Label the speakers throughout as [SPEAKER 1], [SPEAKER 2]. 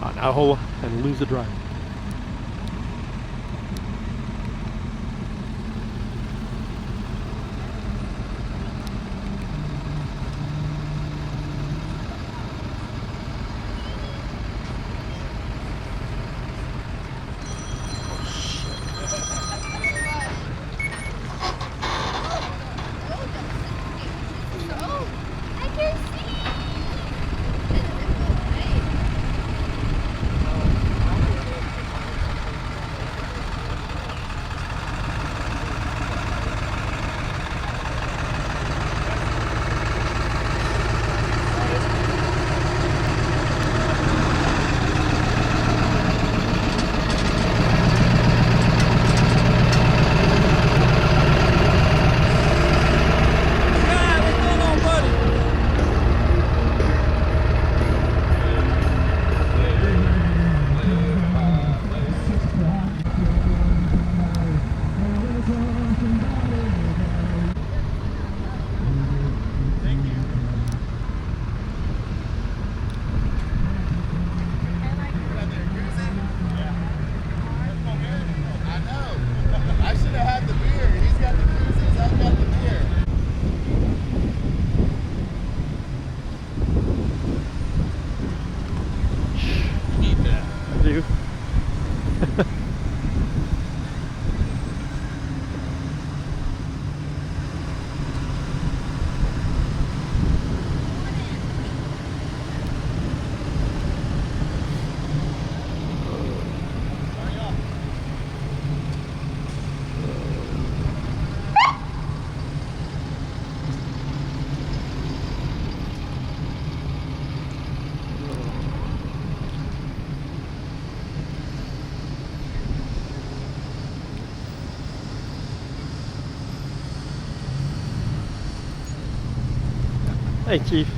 [SPEAKER 1] Now hold and lose the drive. Hey, Chief.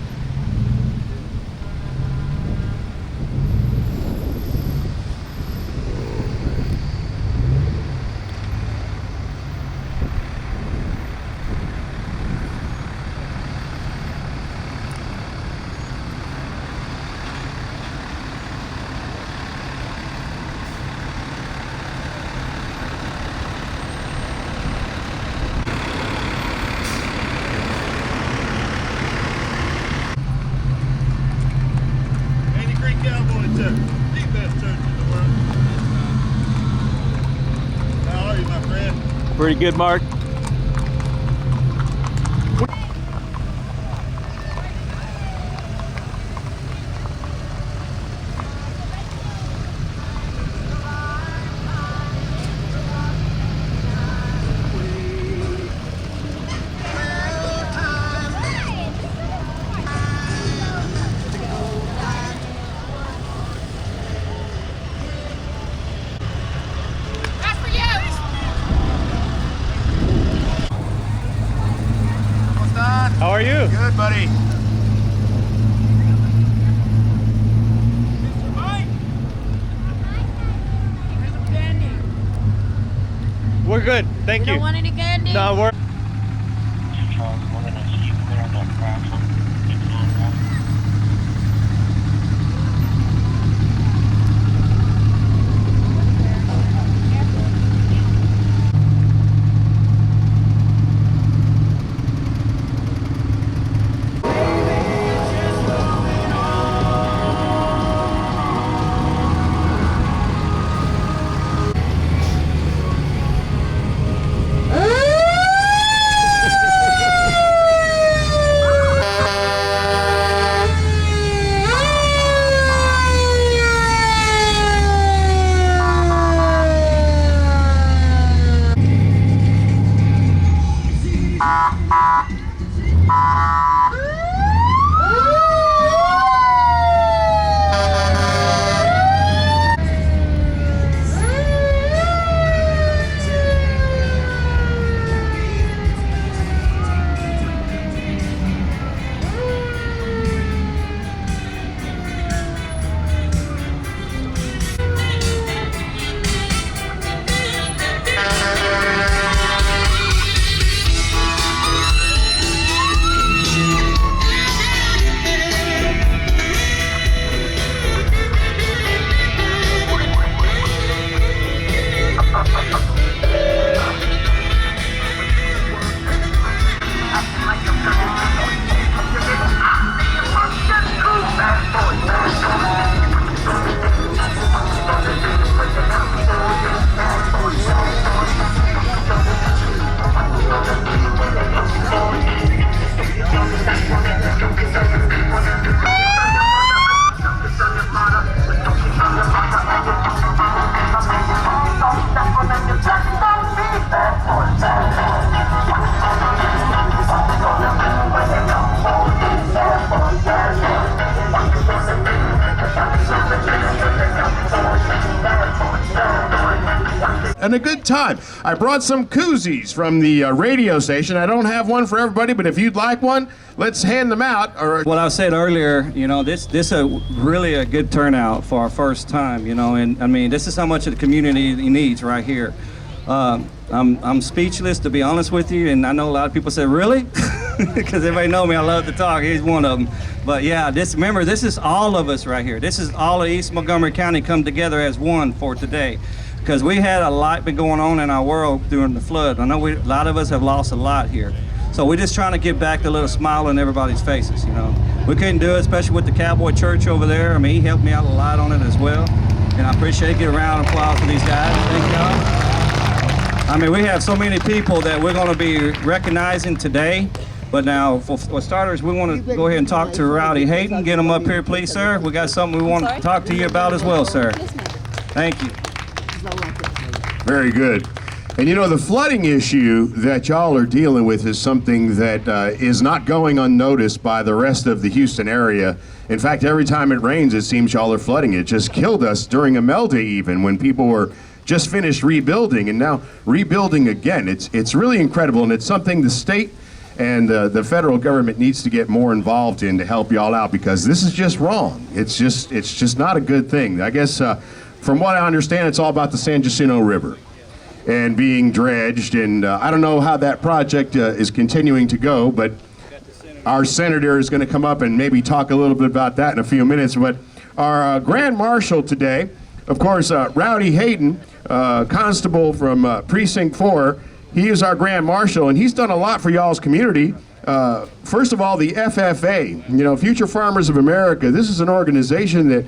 [SPEAKER 1] Pretty good, Mark. How are you?
[SPEAKER 2] Good, buddy.
[SPEAKER 1] We're good, thank you.
[SPEAKER 3] Don't want any candy?
[SPEAKER 1] No, we're...
[SPEAKER 2] and a good time. I brought some koozies from the radio station. I don't have one for everybody, but if you'd like one, let's hand them out.
[SPEAKER 3] Well, I said earlier, you know, this is really a good turnout for our first time, you know, and I mean, this is how much the community needs right here. I'm speechless, to be honest with you, and I know a lot of people say, really? Because everybody know me, I love to talk. He's one of them. But yeah, remember, this is all of us right here. This is all of East Montgomery County come together as one for today. Because we had a lot been going on in our world during the flood. I know a lot of us have lost a lot here. So we're just trying to get back the little smile on everybody's faces, you know. We couldn't do it, especially with the Cowboy Church over there. I mean, he helped me out a lot on it as well. And I appreciate it. Get a round of applause for these guys. Thank y'all. I mean, we have so many people that we're going to be recognizing today. But now, for starters, we want to go ahead and talk to Rowdy Hayden. Get him up here, please, sir. We got something we want to talk to you about as well, sir. Thank you.
[SPEAKER 2] Very good. And you know, the flooding issue that y'all are dealing with is something that is not going unnoticed by the rest of the Houston area. In fact, every time it rains, it seems y'all are flooding. It just killed us during Imelda even, when people were just finished rebuilding and now rebuilding again. It's really incredible, and it's something the state and the federal government needs to get more involved in to help y'all out, because this is just wrong. It's just not a good thing. I guess from what I understand, it's all about the San Jacinto River and being dredged, and I don't know how that project is continuing to go, but our senator is going to come up and maybe talk a little bit about that in a few minutes. But our Grand Marshal today, of course, Rowdy Hayden, constable from Precinct 4, he is our Grand Marshal, and he's done a lot for y'all's community. First of all, the FFA, you know, Future Farmers of America. This is an organization that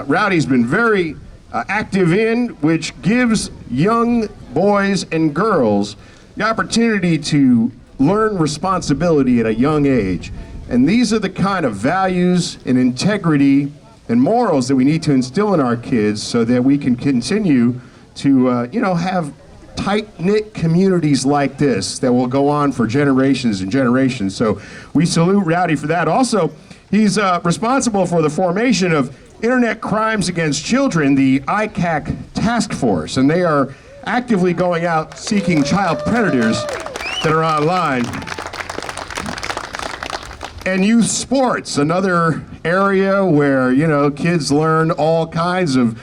[SPEAKER 2] Rowdy's been very active in, which gives young boys and girls the opportunity to learn responsibility at a young age. And these are the kind of values and integrity and morals that we need to instill in our kids so that we can continue to, you know, have tight-knit communities like this that will go on for generations and generations. So we salute Rowdy for that. Also, he's responsible for the formation of Internet Crimes Against Children, the ICAC Task Force, and they are actively going out seeking child predators that are online. And youth sports, another area where, you know, kids learn all kinds of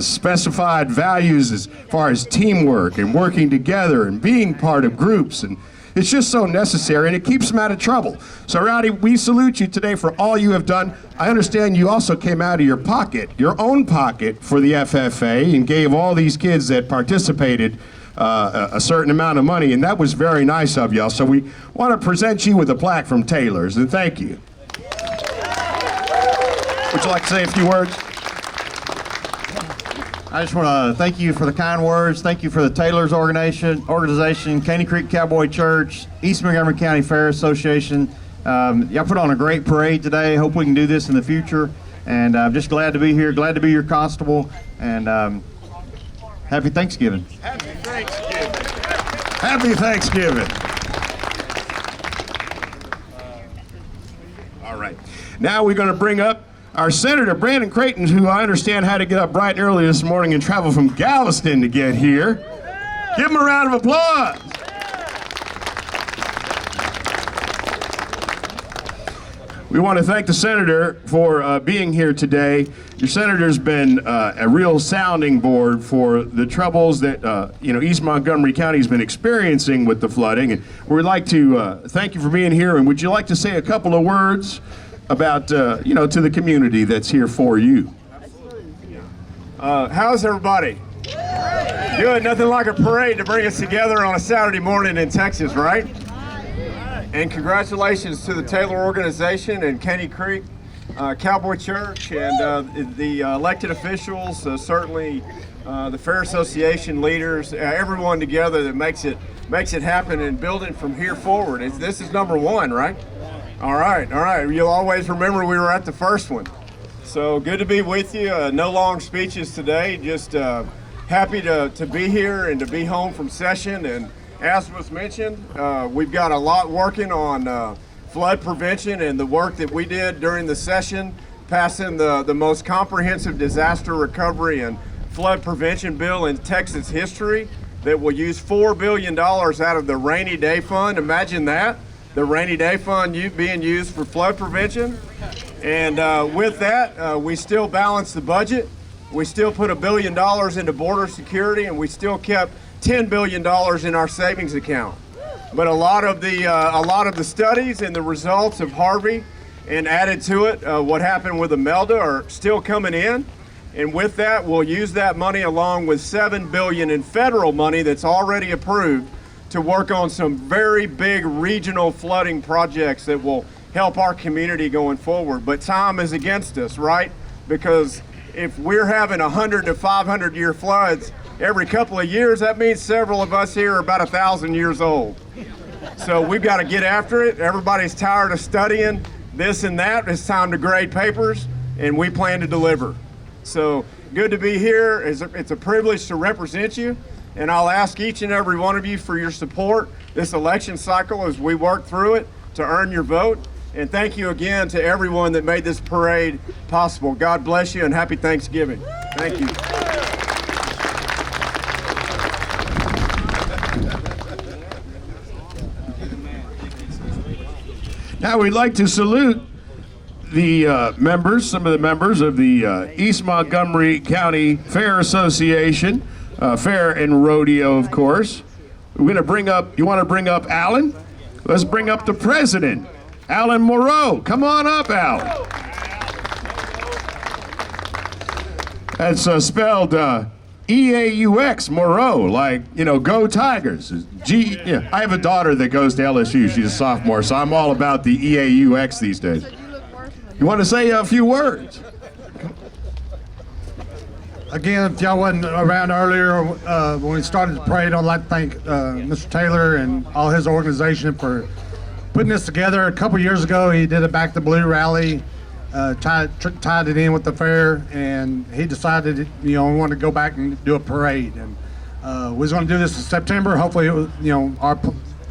[SPEAKER 2] specified values as far as teamwork and working together and being part of groups, and it's just so necessary, and it keeps them out of trouble. So Rowdy, we salute you today for all you have done. I understand you also came out of your pocket, your own pocket, for the FFA and gave all these kids that participated a certain amount of money, and that was very nice of y'all. So we want to present you with a plaque from Taylor's, and thank you. Would you like to say a few words?
[SPEAKER 4] I just want to thank you for the kind words. Thank you for the Taylor's organization, Caney Creek Cowboy Church, East Montgomery County Fair Association. Y'all put on a great parade today. Hope we can do this in the future. And I'm just glad to be here, glad to be your constable. And happy Thanksgiving.
[SPEAKER 2] Happy Thanksgiving. Happy Thanksgiving. All right. Now we're going to bring up our Senator Brandon Creighton, who I understand had to get up bright and early this morning and travel from Galveston to get here. Give him a round of applause. We want to thank the Senator for being here today. Your Senator's been a real sounding board for the troubles that you know, East Montgomery County has been experiencing with the flooding. And we'd like to thank you for being here. And would you like to say a couple of words about, you know, to the community that's here for you?
[SPEAKER 5] How's everybody? Good. Nothing like a parade to bring us together on a Saturday morning in Texas, right? And congratulations to the Taylor organization and Caney Creek Cowboy Church and the elected officials, certainly the Fair Association leaders, everyone together that makes it happen and building from here forward. This is number one, right? All right, all right. You'll always remember we were at the first one. So good to be with you. No long speeches today. Just happy to be here and to be home from session. And as was mentioned, we've got a lot working on flood prevention and the work that we did during the session, passing the most comprehensive disaster recovery and flood prevention bill in Texas history that will use $4 billion out of the rainy day fund. Imagine that, the rainy day fund being used for flood prevention. And with that, we still balance the budget. We still put $1 billion into border security, and we still kept $10 billion in our savings account. But a lot of the studies and the results of Harvey, and added to it what happened with Imelda, are still coming in. And with that, we'll use that money along with $7 billion in federal money that's already approved to work on some very big regional flooding projects that will help our community going forward. But time is against us, right? Because if we're having 100 to 500 year floods every couple of years, that means several of us here are about 1,000 years old. So we've got to get after it. Everybody's tired of studying this and that. It's time to grade papers, and we plan to deliver. So good to be here. It's a privilege to represent you, and I'll ask each and every one of you for your support this election cycle as we work through it to earn your vote. And thank you again to everyone that made this parade possible. God bless you and happy Thanksgiving. Thank you.
[SPEAKER 2] Now we'd like to salute the some of the members of the East Montgomery County Fair Association, Fair and Rodeo, of course. We're going to bring up, you want to bring up Alan? Let's bring up the president, Alan Moreau. Come on up, Alan. That's spelled E-A-U-X, Moreau, like, you know, go Tigers. Yeah. I have a daughter that goes to LSU. She's a sophomore, so I'm all about the E-A-U-X these days. You want to say a few words?
[SPEAKER 6] Again, if y'all wasn't around earlier when we started the parade, I'd like to thank Mr. Taylor and all his organization for putting this together. A couple years ago, he did a Back the Blue rally, tied it in with the fair, and he decided, you know, we wanted to go back and do a parade. And we was going to do this in September. Hopefully, it was, you know, our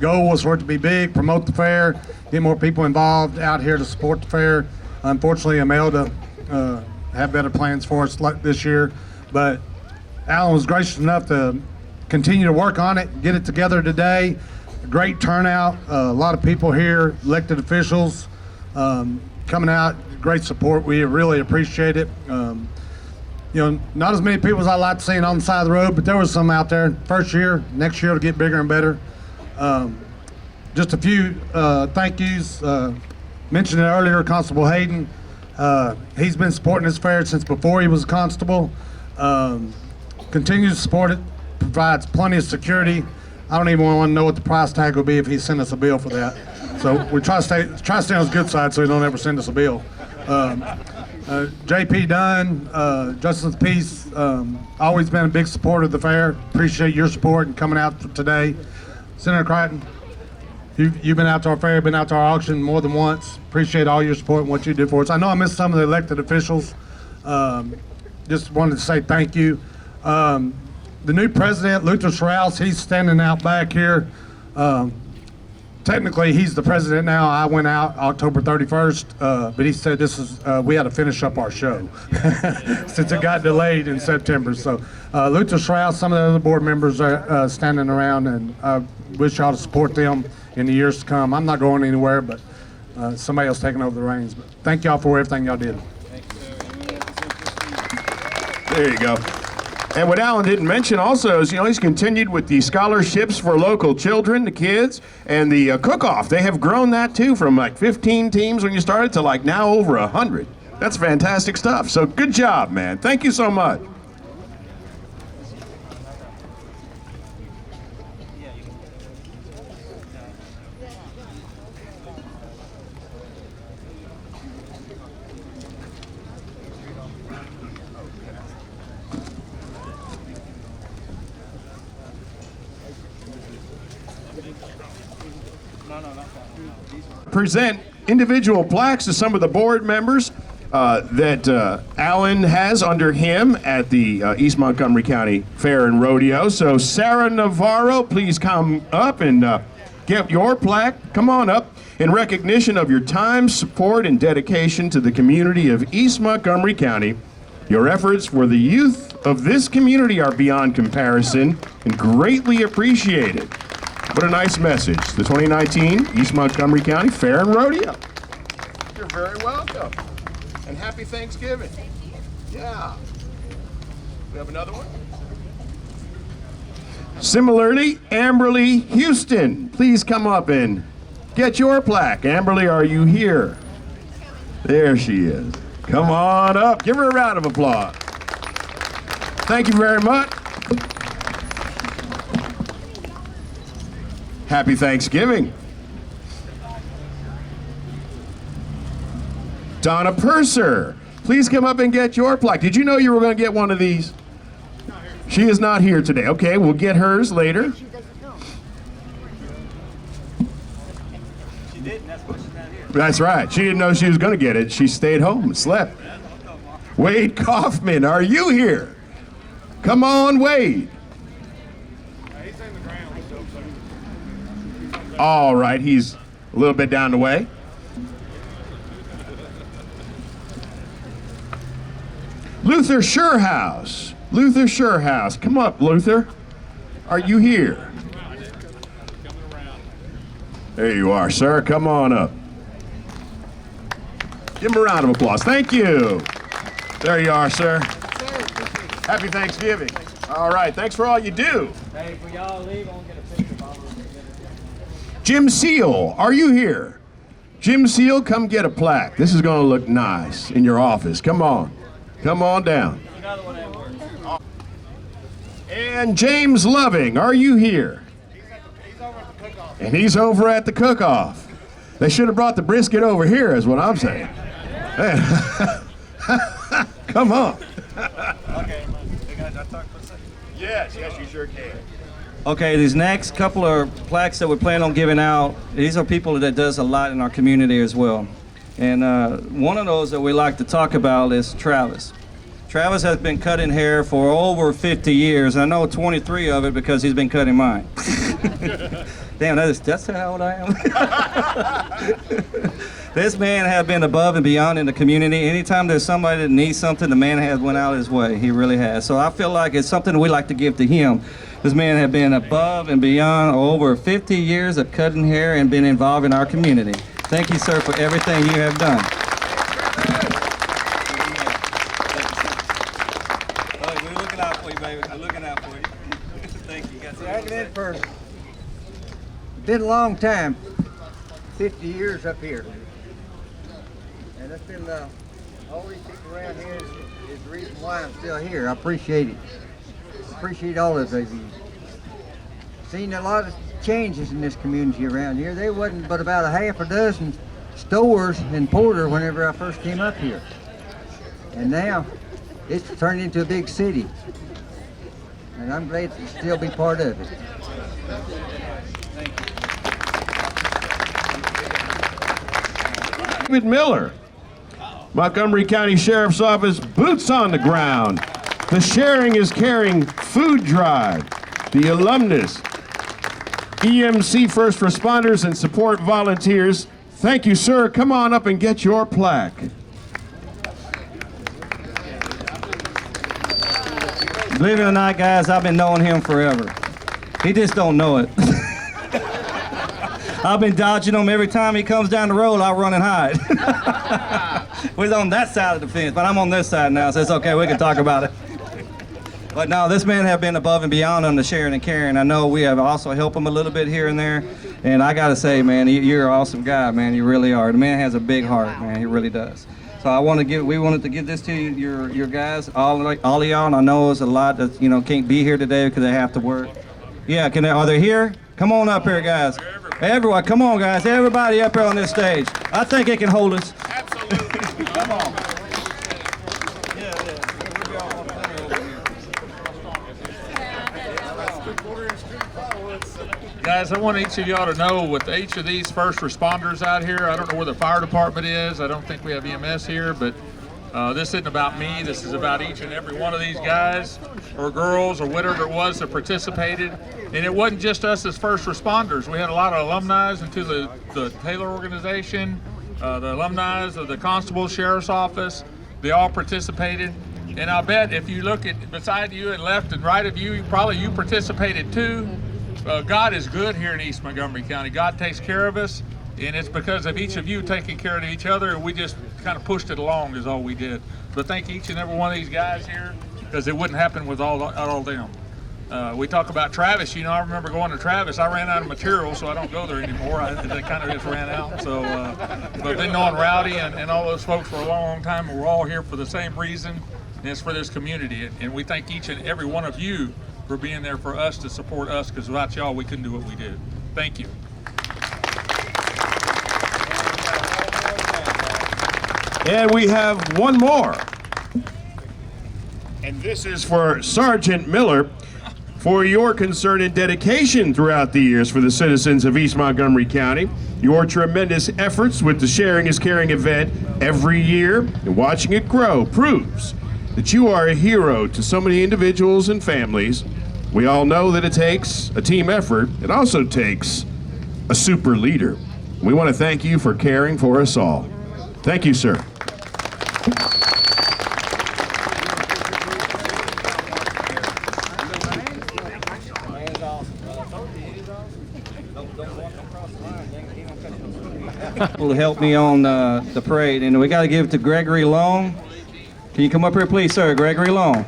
[SPEAKER 6] goal was for it to be big, promote the fair, get more people involved out here to support the fair. Unfortunately, Imelda had better plans for us this year, but Alan was gracious enough to continue to work on it, get it together today. A great turnout, a lot of people here, elected officials coming out, great support. We really appreciate it. You know, not as many people as I like seeing on the side of the road, but there was some out there. First year, next year it'll get bigger and better. Just a few thank yous. Mentioned it earlier, Constable Hayden. He's been supporting this fair since before he was a constable. Continues to support it, provides plenty of security. I don't even want to know what the price tag will be if he sent us a bill for that. So we try to stay on his good side so he don't ever send us a bill. JP Dunn, Justice of the Peace, always been a big supporter of the fair. Appreciate your support and coming out today. Senator Crichton, you've been out to our fair, been out to our auction more than once. Appreciate all your support and what you do for us. I know I missed some of the elected officials. Just wanted to say thank you. The new president, Luther Strauss, he's standing out back here. Technically, he's the president now. I went out October 31st, but he said this is we had to finish up our show since it got delayed in September. So Luther Strauss, some of the other board members are standing around, and I wish y'all to support them in the years to come. I'm not going anywhere, but somebody else taking over the reins. But thank y'all for everything y'all did.
[SPEAKER 2] There you go. And what Alan didn't mention also is, you know, he's continued with the scholarships for local children, the kids, and the cook-off. They have grown that too from like 15 teams when you started to like now over 100. That's fantastic stuff. So good job, man. Thank you so much. Present individual plaques to some of the board members that Alan has under him at the East Montgomery County Fair and Rodeo. So Sarah Navarro, please come up and get your plaque. Come on up. In recognition of your time, support, and dedication to the community of East Montgomery County, your efforts for the youth of this community are beyond comparison and greatly appreciated. What a nice message. The 2019 East Montgomery County Fair and Rodeo. You're very welcome. And happy Thanksgiving. Yeah. We have another one? Similarly, Amberly Houston, please come up and get your plaque. Amberly, are you here? There she is. Come on up. Give her a round of applause. Thank you very much. Happy Thanksgiving. Donna Purser, please come up and get your plaque. Did you know you were going to get one of these? She is not here today. Okay, we'll get hers later.
[SPEAKER 3] She didn't, that's why she's not here.
[SPEAKER 2] That's right. She didn't know she was going to get it. She stayed home and slept. Wade Kaufman, are you here? Come on, Wade. All right, he's a little bit down the way. Luther Surehouse. Luther Surehouse. Come up, Luther. Are you here? There you are, sir. Come on up. Give him a round of applause. Thank you. There you are, sir. Happy Thanksgiving. All right, thanks for all you do.
[SPEAKER 3] Hey, for y'all leave, I'll get a picture of all of them.
[SPEAKER 2] Jim Seal, are you here? Jim Seal, come get a plaque. This is going to look nice in your office. Come on. Come on down.
[SPEAKER 3] Another one that works.
[SPEAKER 2] And James Loving, are you here? And he's over at the cook-off. They should have brought the brisket over here, is what I'm saying. Come on.
[SPEAKER 3] Okay.
[SPEAKER 2] Yes, you sure can.
[SPEAKER 3] Okay, these next couple of plaques that we plan on giving out, these are people that does a lot in our community as well. And one of those that we like to talk about is Travis. Travis has been cutting hair for over 50 years. I know 23 of it because he's been cutting mine. Damn, that's how old I am. This man has been above and beyond in the community. Anytime there's somebody that needs something, the man has went out his way. He really has. So I feel like it's something we like to give to him. This man has been above and beyond over 50 years of cutting hair and been involved in our community. Thank you, sir, for everything you have done. We're looking out for you, baby. We're looking out for you. Thank you.
[SPEAKER 7] I've been for been a long time, 50 years up here, and it's been all these people around here is the reason why I'm still here. I appreciate it. Appreciate all of you. Seen a lot of changes in this community around here. There wasn't but about a half a dozen stores in Porter whenever I first came up here, and now it's turned into a big city, and I'm glad to still be part of it.
[SPEAKER 2] David Miller, Montgomery County Sheriff's Office, boots on the ground. The Sharing is Caring food drive. The alumnus, EMC first responders and support volunteers. Thank you, sir. Come on up and get your plaque.
[SPEAKER 3] Believe it or not, guys, I've been knowing him forever. He just don't know it. I've been dodging him every time he comes down the road. I run and hide. We're on that side of the fence, but I'm on this side now, so it's okay. We can talk about it. But no, this man have been above and beyond on the sharing and caring. I know we have also helped him a little bit here and there. And I got to say, man, you're an awesome guy, man. You really are. The man has a big heart, man. He really does. So we wanted to give this to you, your guys, all of y'all. And I know there's a lot that can't be here today because they have to work. Yeah, are they here? Come on up here, guys. Everyone, come on, guys. Everybody up here on this stage. I think it can hold us.
[SPEAKER 5] Absolutely.
[SPEAKER 3] Come on.
[SPEAKER 8] Guys, I want each of y'all to know with each of these first responders out here, I don't know where the fire department is. I don't think we have EMS here, but this isn't about me. This is about each and every one of these guys or girls or whatever it was that participated. And it wasn't just us as first responders. We had a lot of alumni into the Taylor organization, the alumni of the Constable Sheriff's Office. They all participated. And I'll bet if you look at beside you and left and right of you, you participated too. God is good here in East Montgomery County. God takes care of us, and it's because of each of you taking care of each other, and we just kind of pushed it along is all we did. But thank each and every one of these guys here, because it wouldn't happen with all them. We talk about Travis. You know, I remember going to Travis. I ran out of material, so I don't go there anymore. They kind of just ran out. So, but been knowing Rowdy and all those folks for a long, long time, and we're all here for the same reason, and it's for this community. And we thank each and every one of you for being there for us to support us, because without y'all, we couldn't do what we did. Thank you.
[SPEAKER 2] And we have one more. And this is for Sergeant Miller. For your concern and dedication throughout the years for the citizens of East Montgomery County, your tremendous efforts with the Sharing is Caring event every year and watching it grow proves that you are a hero to so many individuals and families. We all know that it takes a team effort. It also takes a super leader. We want to thank you for caring for us all. Thank you, sir.
[SPEAKER 3] Will help me on the parade, and we got to give it to Gregory Long. Can you come up here, please, sir? Gregory Long.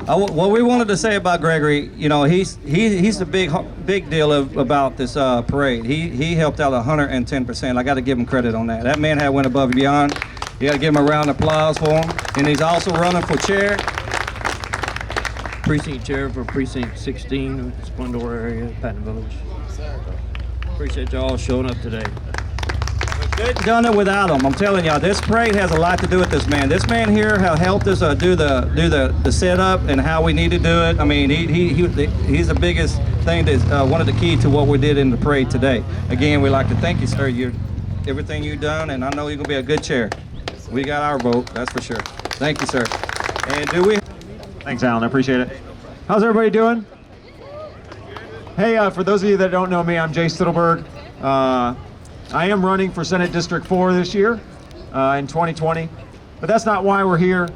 [SPEAKER 3] What we wanted to say about Gregory, you know, he's a big deal about this parade. He helped out 110%. I got to give him credit on that. That man went above and beyond. You got to give him a round of applause for him. And he's also running for chair.
[SPEAKER 9] Precinct chair for Precinct 16, Splendor area, Patton Village. Appreciate y'all showing up today.
[SPEAKER 3] Couldn't done it without him. I'm telling y'all, this parade has a lot to do with this man. This man here has helped us do the setup and how we need to do it. I mean, he's the biggest thing, that's one of the key to what we did in the parade today. Again, we'd like to thank you, sir. Everything you've done, and I know you're gonna be a good chair. We got our vote, that's for sure. Thank you, sir. And
[SPEAKER 10] Thanks, Alan. I appreciate it. How's everybody doing? Hey, for those of you that don't know me, I'm Jay Stittleberg. I am running for Senate District 4 this year in 2020, but that's not why we're here.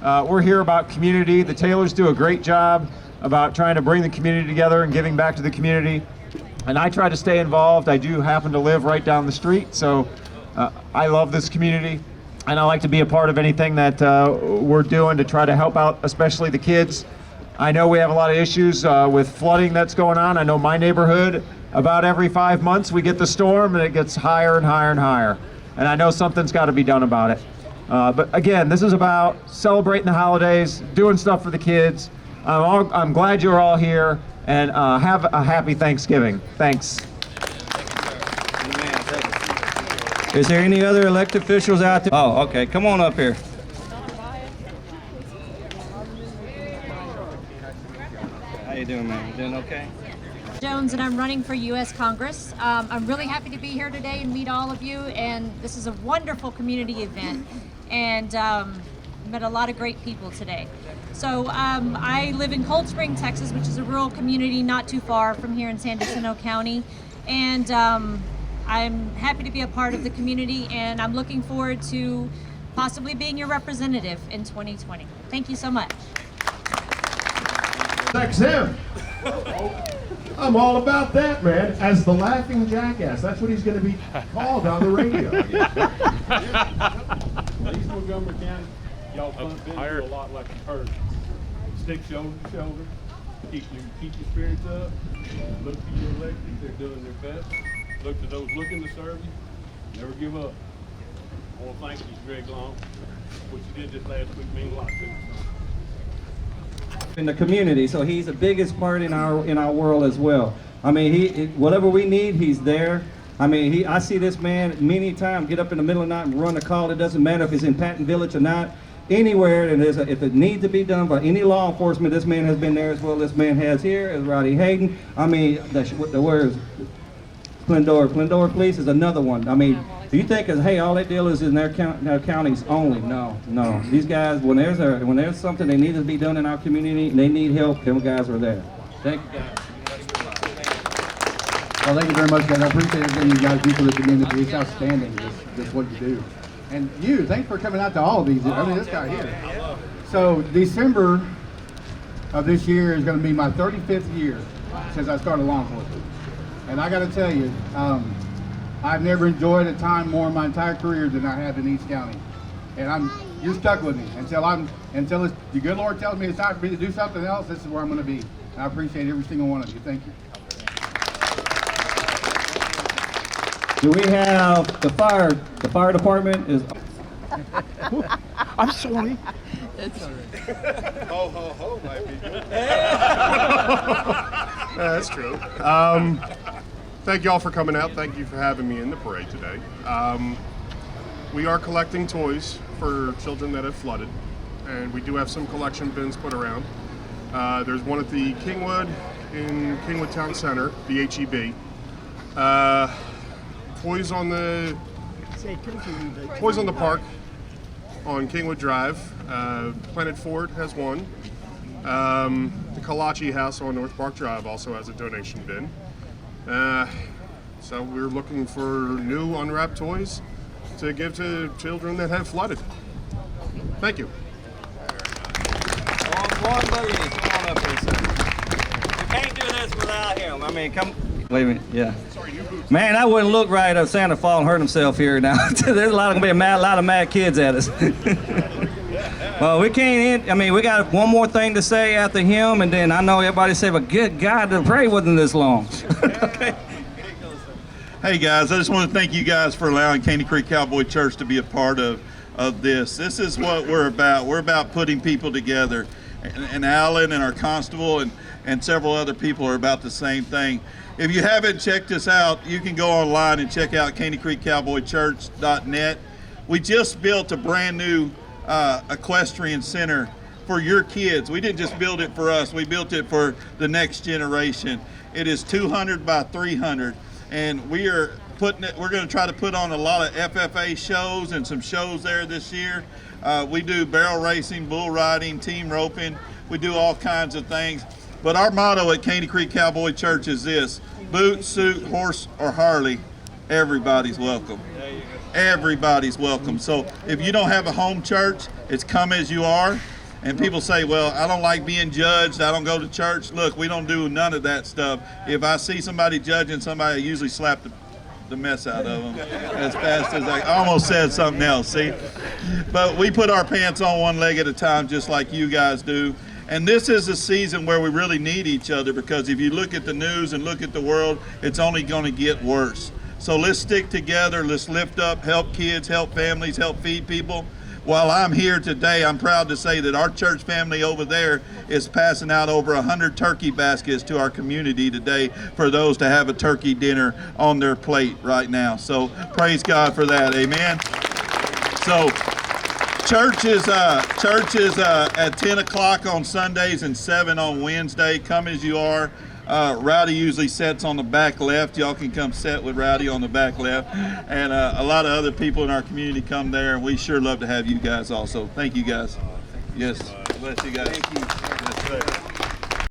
[SPEAKER 10] We're here about community. The Taylors do a great job about trying to bring the community together and giving back to the community, and I try to stay involved. I do happen to live right down the street, so I love this community, and I like to be a part of anything that we're doing to try to help out, especially the kids. I know we have a lot of issues with flooding that's going on. I know my neighborhood, about every 5 months we get the storm and it gets higher and higher and higher. And I know something's got to be done about it. But again, this is about celebrating the holidays, doing stuff for the kids. I'm glad you're all here, and have a happy Thanksgiving. Thanks.
[SPEAKER 3] is there any other elected officials out there? Oh, okay, come on up here. How you doing, man? You doing okay?
[SPEAKER 11] Jones, and I'm running for U.S. Congress. I'm really happy to be here today and meet all of you, and this is a wonderful community event, and met a lot of great people today. So I live in Cold Spring, Texas, which is a rural community not too far from here in San Jacinto County, and I'm happy to be a part of the community, and I'm looking forward to possibly being your representative in 2020. Thank you so much.
[SPEAKER 2] Thanks him. I'm all about that, man. As the laughing jackass. That's what he's going to be called on the radio.
[SPEAKER 12] East Montgomery County, y'all been through a lot like a herd. Stick shoulder to shoulder. Keep your spirits up. Look to your elected. They're doing their best. Look to those looking to serve you. Never give up. I want to thank you, Greg Long. What you did this last week means a lot to me.
[SPEAKER 3] In the community, so he's the biggest part in our world as well. I mean, whatever we need, he's there. I mean, I see this man many times get up in the middle of the night and run a call. It doesn't matter if it's in Patton Village or not. Anywhere, and if it needs to be done by any law enforcement, this man has been there as well. This man has here, as Rowdy Hayden. I mean, the words Splendor Police is another one. I mean, do you think, hey, all they deal is in their counties only? No. These guys, when there's something that needs to be done in our community, and they need help, them guys are there. Thank you, guys.
[SPEAKER 13] Well, thank you very much, guys. I appreciate everything you guys do for the community. It's outstanding, just what you do. And you, thanks for coming out to all of these. I mean, this guy here. So December of this year is going to be my 35th year since I started law enforcement. And I got to tell you, I've never enjoyed a time more in my entire career than I have in East County. And you're stuck with me until the good Lord tells me it's time for me to do something else. This is where I'm going to be. And I appreciate every single one of you. Thank you.
[SPEAKER 3] Do we have the fire? The fire department is.
[SPEAKER 1] I'm sorry.
[SPEAKER 2] That's all right. Ho, ho, ho, might be good. That's true. Thank you all for coming out. Thank you for having me in the parade today. We are collecting toys for children that have flooded, and we do have some collection bins put around. There's one at the Kingwood in Kingwood Town Center, the HEB. Toys on the park on Kingwood Drive. Planet Ford has one. The Kalachi House on North Park Drive also has a donation bin. So we're looking for new unwrapped toys to give to children that have flooded. Thank you.
[SPEAKER 3] One boogie, come on up here, sir. You can't do this without him. I mean, come. Wait a minute, yeah. Man, that wouldn't look right if Santa fall and hurt himself here now. There's going to be a lot of mad kids at us. Well, we can't end. I mean, we got one more thing to say after him, and then I know everybody say, but good God, the parade wasn't this long.
[SPEAKER 14] Hey guys, I just want to thank you guys for allowing Caney Creek Cowboy Church to be a part of this. This is what we're about. We're about putting people together. And Alan and our constable and several other people are about the same thing. If you haven't checked us out, you can go online and check out CaneyCreekCowboyChurch.net. We just built a brand new equestrian center for your kids. We didn't just build it for us, we built it for the next generation. It is 200 by 300, and we're going to try to put on a lot of FFA shows and some shows there this year. We do barrel racing, bull riding, team roping. We do all kinds of things. But our motto at Caney Creek Cowboy Church is this: boot, suit, horse, or Harley, everybody's welcome. Everybody's welcome. So if you don't have a home church, it's come as you are. And people say, well, I don't like being judged, I don't go to church. Look, we don't do none of that stuff. If I see somebody judging somebody, I usually slap the mess out of them as fast as I almost said something else, see? But we put our pants on one leg at a time, just like you guys do. And this is a season where we really need each other, because if you look at the news and look at the world, it's only going to get worse. So let's stick together, let's lift up, help kids, help families, help feed people. While I'm here today, I'm proud to say that our church family over there is passing out over 100 turkey baskets to our community today for those to have a turkey dinner on their plate right now. So praise God for that, amen. So church is at 10 o'clock on Sundays and 7 on Wednesday. Come as you are. Rowdy usually sits on the back left. Y'all can come sit with Rowdy on the back left. And a lot of other people in our community come there, and we sure love to have you guys also. Thank you guys. Yes, bless you guys. Thank you. Yes, sir.